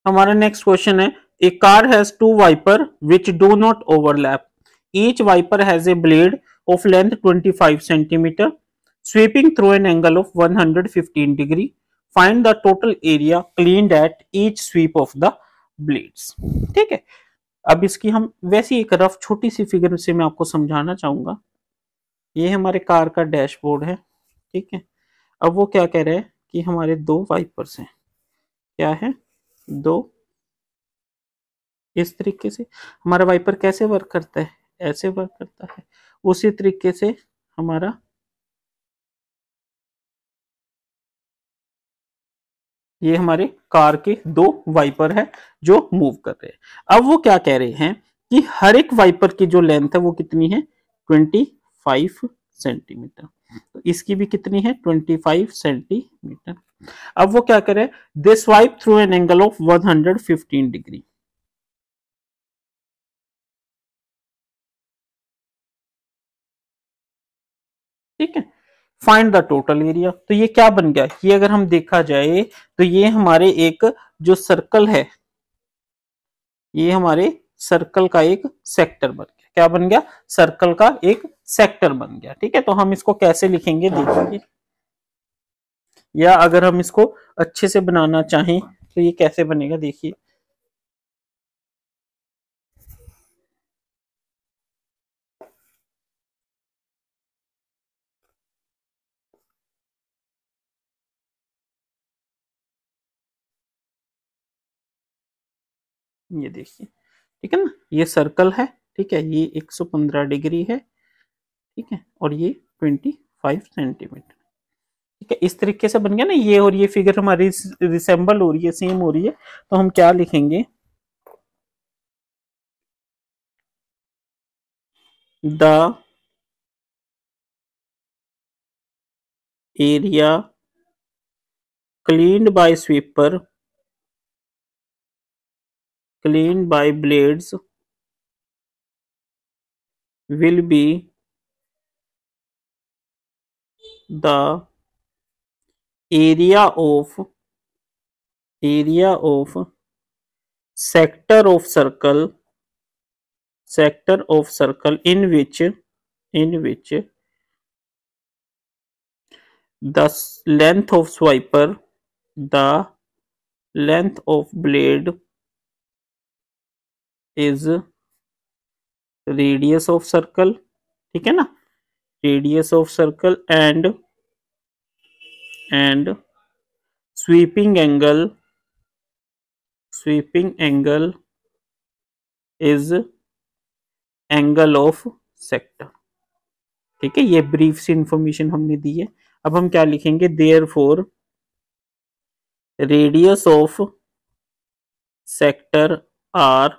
हमारा next question है, a car has two wiper which do not overlap, each wiper has a blade of length 25 centimetre sweeping through an angle of 115 degree, find the total area cleaned at each sweep of the blades. ठीक है, अब इसकी हम वैसी एक rough छोटी सी figure से मैं आपको समझाना चाहूंगा। ये हमारे कार का डैशबोर्ड है, ठीक है। अब वो क्या कह रहे हैं कि हमारे दो वाइपर्स हैं, क्या है, दो, इस तरीके से हमारा वाइपर कैसे वर्क करता है, ऐसे वर्क करता है। उसी तरीके से हमारा ये हमारे कार के दो वाइपर है जो मूव कर रहे हैं। अब वो क्या कह रहे हैं कि हर एक वाइपर की जो लेंथ है वो कितनी है, 25 सेंटीमीटर। तो इसकी भी कितनी है, 25 सेंटीमीटर। अब वो क्या करे, they swipe through an angle of 115 degree. ठीक है, फाइंड द टोटल एरिया। तो ये क्या बन गया, ये अगर हम देखा जाए तो ये हमारे एक जो सर्कल है, ये हमारे सर्कल का एक सेक्टर बन गया। क्या बन गया, सर्कल का एक सेक्टर बन गया। ठीक है, तो हम इसको कैसे लिखेंगे देखिए, या अगर हम इसको अच्छे से बनाना चाहें तो ये कैसे बनेगा देखिए। ये देखिए, ठीक है ना, ये सर्कल है, ठीक है, ये 115 डिग्री है, ठीक है, और ये 25 सेंटीमीटर। ठीक है, इस तरीके से बन गया ना ये, और ये फिगर हमारी रिसेंबल हो रही है, सेम हो रही है। तो हम क्या लिखेंगे, the area cleaned by sweeper, cleaned by blades will be the area of sector of circle in which the length of swiper, the length of blade is radius of circle, ठीक है ना, radius of circle and sweeping angle is angle of sector। ठीक है, ये brief सी information हमने दी है। अब हम क्या लिखेंगे, therefore radius of sector r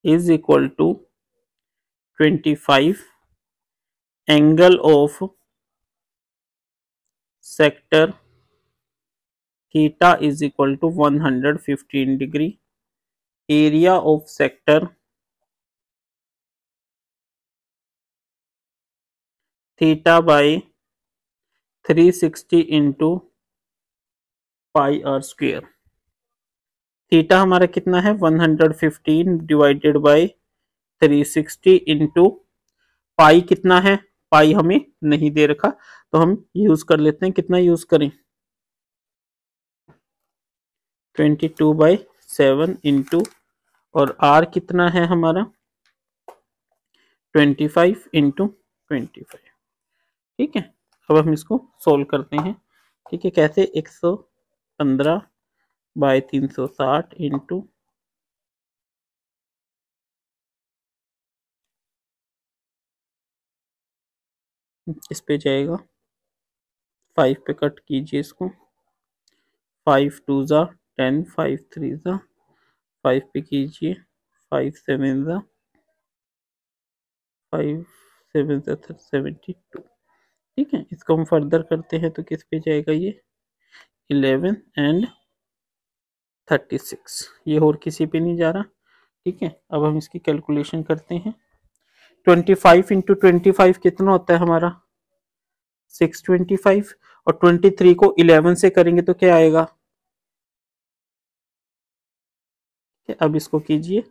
is equal to 25 angle of sector theta is equal to 115 degree, area of sector theta by 360 into pi r square. Theta हमारा कितना है, 115 डिवाइडेड बाई 360 इंटू पाई कितना है, पाई हमें नहीं दे रखा तो हम यूज कर लेते हैं, कितना यूज करें, 22/7 इंटू, और आर कितना है हमारा 25 इंटू 25। ठीक है, अब हम इसको सोल्व करते हैं। ठीक है, कैसे, 115/360 इंटू, इस पे जाएगा 5 पे कट कीजिए इसको, 5 2 ज़ा 10, 5 3 ज़ा 5 पे कीजिए, 5 7 ज़ा 5 7 ज़ा 72। ठीक है, इसको हम फर्दर करते हैं तो किस पे जाएगा ये, 11 एंड 36, ये और किसी पे नहीं जा रहा। ठीक है, अब हम इसकी कैलकुलेशन करते हैं। 25 इंटू 25 कितना होता है हमारा, 625, और 23 को 11 से करेंगे तो क्या आएगा, अब इसको कीजिए।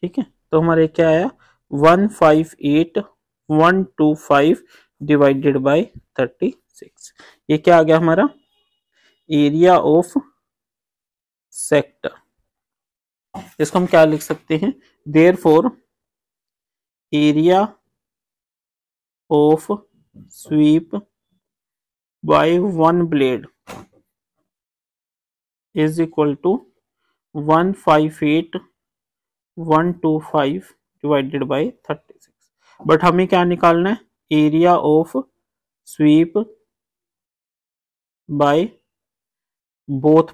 ठीक है, तो हमारे क्या आया, 158,125 डिवाइडेड बाय 36। ये क्या आ गया हमारा, एरिया ऑफ सेक्टर। इसको हम क्या लिख सकते हैं, therefore area of sweep by one blade is equal to 158,125 divided by 36। But हमें क्या निकालना है, area of sweep by both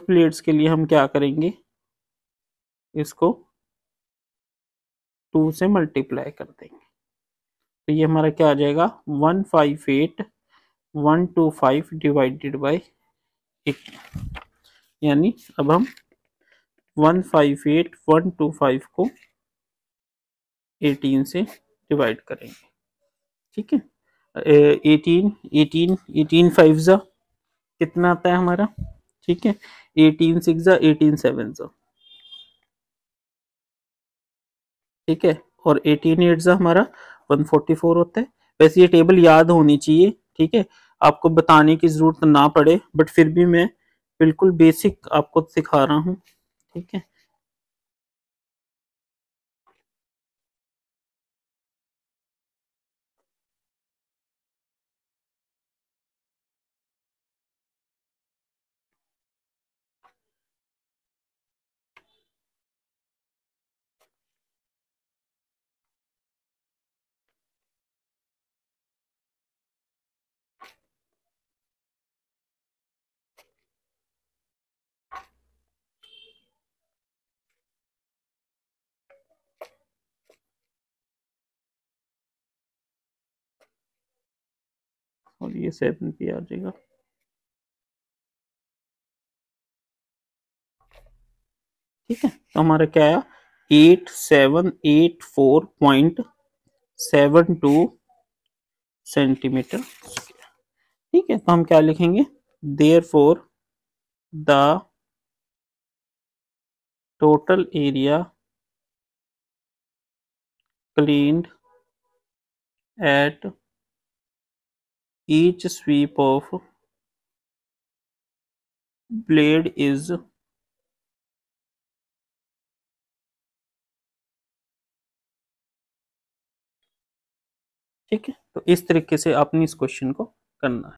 blades के लिए हम क्या करेंगे, इसको 2 से मल्टीप्लाई कर देंगे। तो ये हमारा क्या आ जाएगा, 158,125 डिवाइडेड बाई 18। यानी अब हम 158,125 को 18 से डिवाइड करेंगे। ठीक है, 18 18 18 फाइव जा कितना आता है हमारा, ठीक है, 18 सिक्स जा 18 सेवन जा, ठीक है, और 18 एट जा हमारा 144 होता है। वैसे ये टेबल याद होनी चाहिए, ठीक है, आपको बताने की जरूरत ना पड़े, बट फिर भी मैं बिल्कुल बेसिक आपको सिखा रहा हूँ। ठीक है, और ये 7 पे आ जाएगा। ठीक है, तो हमारा क्या आया, 8784.72 सेंटीमीटर। ठीक है, तो हम क्या लिखेंगे, therefore the total area cleaned at each sweep of blade is, ठीक है, तो इस तरीके से आपने इस क्वेश्चन को करना है।